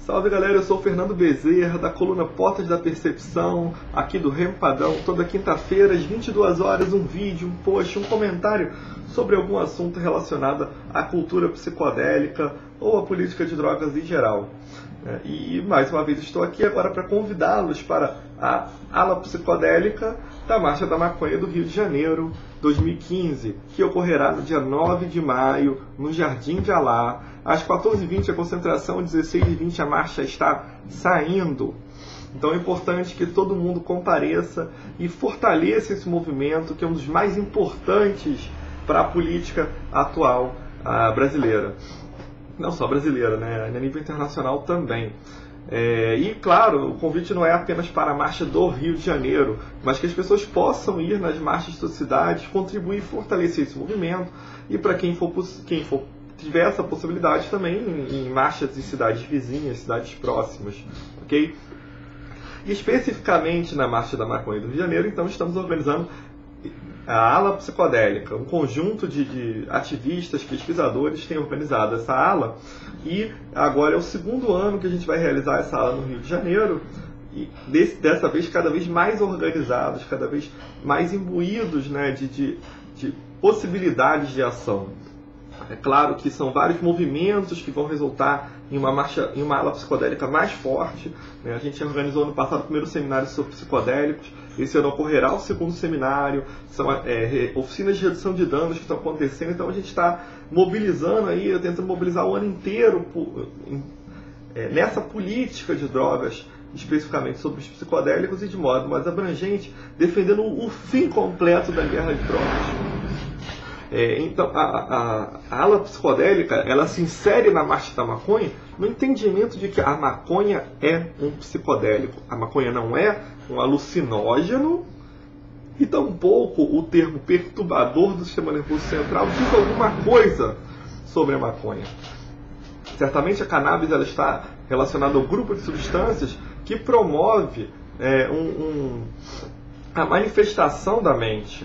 Salve galera, eu sou o Fernando Bezerra, da coluna Portas da Percepção, aqui do Rempadão. Toda quinta-feira, às 22 horas, um vídeo, um post, um comentário sobre algum assunto relacionado à cultura psicodélica ou à política de drogas em geral. E mais uma vez estou aqui agora para convidá-los para a ala psicodélica da Marcha da Maconha do Rio de Janeiro 2015, que ocorrerá no dia 9 de maio, no Jardim de Alá. Às 14h20 a concentração, às 16h20 a marcha está saindo. Então é importante que todo mundo compareça e fortaleça esse movimento, que é um dos mais importantes para a política atual brasileira. Não só brasileira, né? A nível internacional também. E claro, o convite não é apenas para a marcha do Rio de Janeiro, mas que as pessoas possam ir nas marchas das cidades, contribuir e fortalecer esse movimento, e para quem for tiver essa possibilidade também em marchas em cidades vizinhas, cidades próximas, ok? E especificamente na Marcha da Maconha do Rio de Janeiro, então estamos organizando a ala psicodélica. Um conjunto de ativistas, pesquisadores tem organizado essa ala, e agora é o segundo ano que a gente vai realizar essa ala no Rio de Janeiro, e dessa vez cada vez mais organizados, cada vez mais imbuídos, né, de possibilidades de ação. É claro que são vários movimentos que vão resultar em uma marcha, em uma ala psicodélica mais forte, né? A gente organizou no passado o primeiro seminário sobre psicodélicos. Esse ano ocorrerá o segundo seminário. São oficinas de redução de danos que estão acontecendo. Então a gente está mobilizando aí, tentando mobilizar o ano inteiro nessa política de drogas, especificamente sobre os psicodélicos e de modo mais abrangente, defendendo o fim completo da guerra de drogas. Então, a ala psicodélica, ela se insere na Marcha da Maconha no entendimento de que a maconha é um psicodélico. A maconha não é um alucinógeno, e tampouco o termo perturbador do sistema nervoso central diz alguma coisa sobre a maconha. Certamente a cannabis ela está relacionada ao grupo de substâncias que promove a manifestação da mente.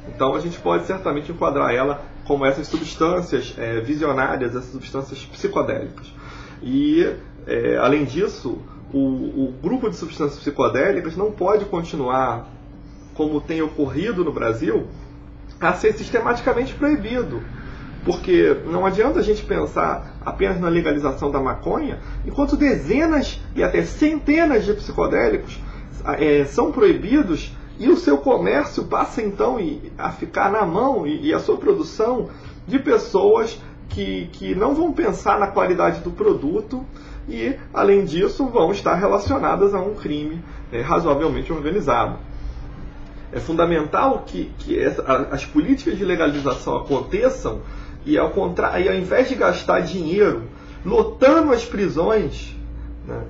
Então a gente pode certamente enquadrar ela como essas substâncias visionárias, essas substâncias psicodélicas. E, além disso, o grupo de substâncias psicodélicas não pode continuar, como tem ocorrido no Brasil, a ser sistematicamente proibido. Porque não adianta a gente pensar apenas na legalização da maconha, enquanto dezenas e até centenas de psicodélicos são proibidos, e o seu comércio passa então a ficar na mão e a sua produção de pessoas que não vão pensar na qualidade do produto e, além disso, vão estar relacionadas a um crime razoavelmente organizado. É fundamental que as políticas de legalização aconteçam e, ao invés de gastar dinheiro lotando as prisões, né,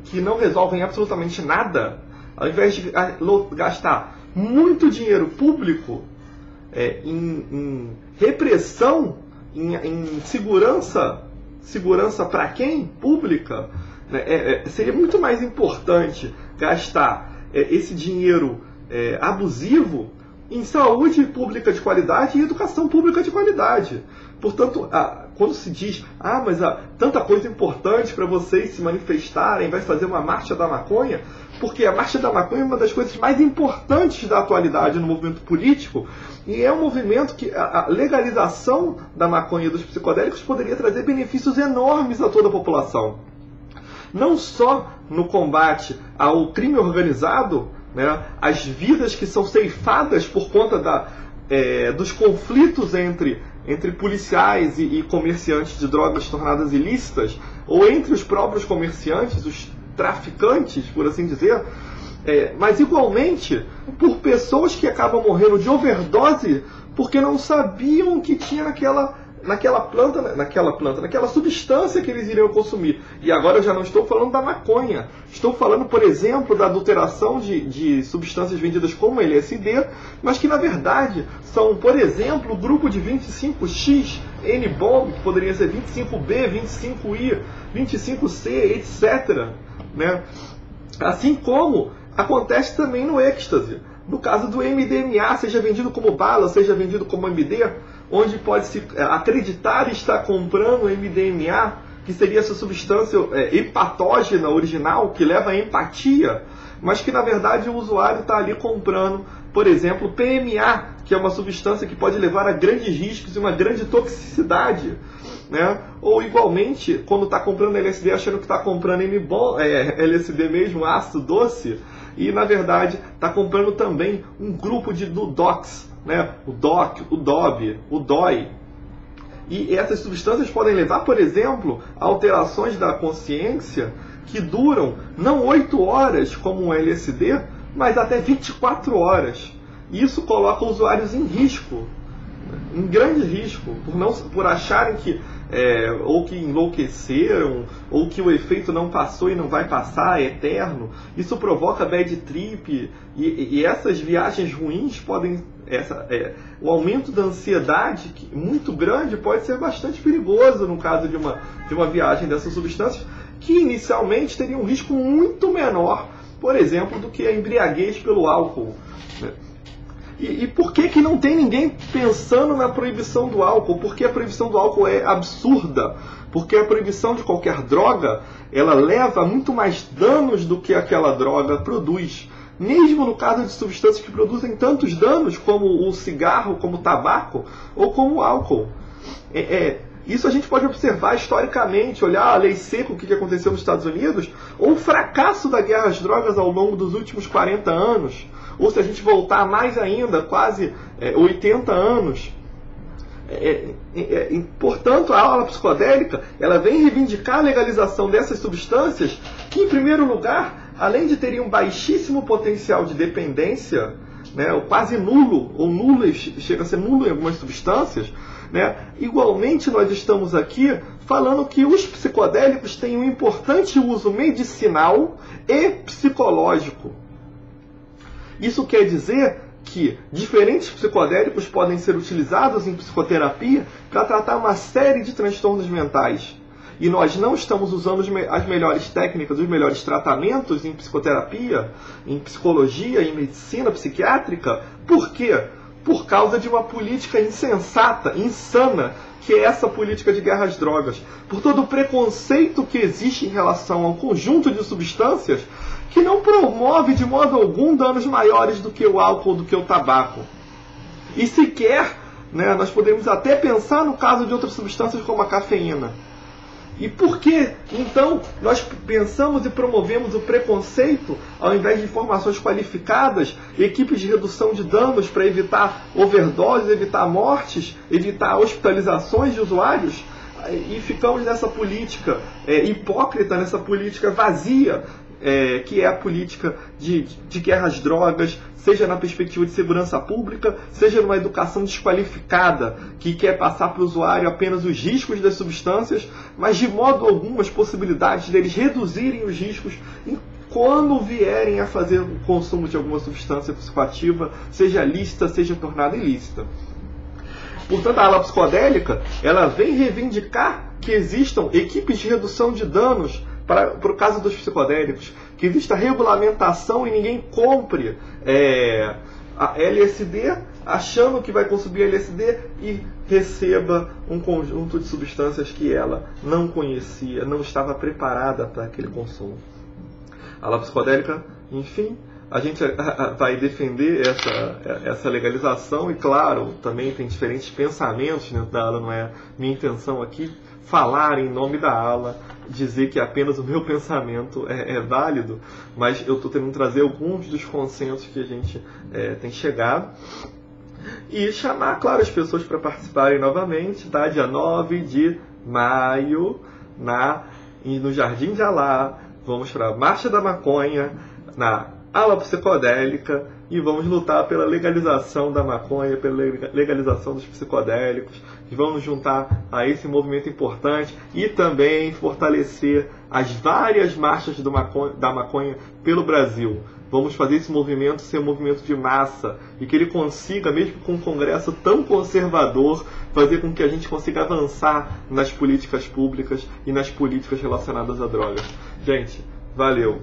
que não resolvem absolutamente nada, ao invés de gastar muito dinheiro público em repressão, em segurança para quem? Pública, né? Seria muito mais importante gastar esse dinheiro abusivo em saúde pública de qualidade e educação pública de qualidade. Portanto, quando se diz, mas há tanta coisa importante para vocês se manifestarem, vai fazer uma marcha da maconha, porque a marcha da maconha é uma das coisas mais importantes da atualidade no movimento político, e é um movimento que a legalização da maconha e dos psicodélicos poderia trazer benefícios enormes a toda a população. Não só no combate ao crime organizado, né, as vidas que são ceifadas por conta dos conflitos entre policiais e comerciantes de drogas tornadas ilícitas, ou entre os próprios comerciantes, os traficantes, por assim dizer, mas igualmente por pessoas que acabam morrendo de overdose porque não sabiam o que tinha naquela substância que eles iriam consumir. E agora eu já não estou falando da maconha, estou falando, por exemplo, da adulteração de substâncias vendidas como LSD, mas que na verdade são, por exemplo, o grupo de 25X, N-bomb, que poderia ser 25B, 25I, 25C, etc. Né? Assim como acontece também no êxtase. No caso do MDMA, seja vendido como bala, seja vendido como MD, onde pode-se acreditar estar comprando MDMA, que que seria essa substância hepatógena original, que leva à empatia, mas que na verdade o usuário está ali comprando, por exemplo, PMA, que é uma substância que pode levar a grandes riscos e uma grande toxicidade, né? Ou igualmente, quando está comprando LSD achando que está comprando LSD mesmo, ácido doce, e na verdade está comprando também um grupo do DOX, né? O DOC, o DOB, o DOI. E essas substâncias podem levar, por exemplo, a alterações da consciência que duram não 8 horas como um LSD, mas até 24 horas. E isso coloca usuários em risco, em grande risco, por acharem que ou que enlouqueceram, ou que o efeito não passou e não vai passar, é eterno. Isso provoca bad trip, e essas viagens ruins podem... o aumento da ansiedade muito grande pode ser bastante perigoso no caso de uma viagem dessas substâncias, que inicialmente teria um risco muito menor, por exemplo, do que a embriaguez pelo álcool, né? E por que não tem ninguém pensando na proibição do álcool? Porque a proibição do álcool é absurda. Porque a proibição de qualquer droga, ela leva muito mais danos do que aquela droga produz. Mesmo no caso de substâncias que produzem tantos danos, como o cigarro, como o tabaco, ou como o álcool. Isso a gente pode observar historicamente, olhar a lei seca, o que aconteceu nos Estados Unidos, ou o fracasso da guerra às drogas ao longo dos últimos 40 anos, ou se a gente voltar mais ainda, quase 80 anos. Portanto, a ala psicodélica ela vem reivindicar a legalização dessas substâncias que, em primeiro lugar, além de terem um baixíssimo potencial de dependência, né, ou quase nulo, ou nulo, chega a ser nulo em algumas substâncias, né, igualmente nós estamos aqui falando que os psicodélicos têm um importante uso medicinal e psicológico. Isso quer dizer que diferentes psicodélicos podem ser utilizados em psicoterapia para tratar uma série de transtornos mentais. E nós não estamos usando as melhores técnicas, os melhores tratamentos em psicoterapia, em psicologia, em medicina psiquiátrica. Por quê? Por causa de uma política insensata, insana, que é essa política de guerra às drogas. Por todo o preconceito que existe em relação ao conjunto de substâncias que não promove de modo algum danos maiores do que o álcool, do que o tabaco. E sequer, né, nós podemos até pensar no caso de outras substâncias como a cafeína. E por que, então, nós pensamos e promovemos o preconceito ao invés de informações qualificadas, equipes de redução de danos para evitar overdoses, evitar mortes, evitar hospitalizações de usuários? E ficamos nessa política hipócrita, nessa política vazia, que é a política de guerra às drogas, seja na perspectiva de segurança pública, seja numa educação desqualificada, que quer passar para o usuário apenas os riscos das substâncias, mas de modo algum as possibilidades deles reduzirem os riscos quando vierem a fazer o consumo de alguma substância psicoativa, seja lícita, seja tornada ilícita. Portanto, a ala psicodélica ela vem reivindicar que existam equipes de redução de danos para o caso dos psicodélicos, que exista regulamentação e ninguém compre a LSD achando que vai consumir LSD e receba um conjunto de substâncias que ela não conhecia, não estava preparada para aquele consumo. A ala psicodélica, enfim, a gente vai defender essa legalização e, claro, também tem diferentes pensamentos dentro da ala, não é minha intenção aqui falar em nome da ala, dizer que apenas o meu pensamento é válido, mas eu estou tentando trazer alguns dos consensos que a gente tem chegado e chamar, claro, as pessoas para participarem novamente, tá? Dia 9 de maio, no Jardim de Alá, vamos para a Marcha da Maconha, na ala psicodélica, e vamos lutar pela legalização da maconha, pela legalização dos psicodélicos, e vamos nos juntar a esse movimento importante e também fortalecer as várias marchas da maconha pelo Brasil. Vamos fazer esse movimento ser um movimento de massa e que ele consiga, mesmo com um congresso tão conservador, fazer com que a gente consiga avançar nas políticas públicas e nas políticas relacionadas a drogas. Gente, valeu!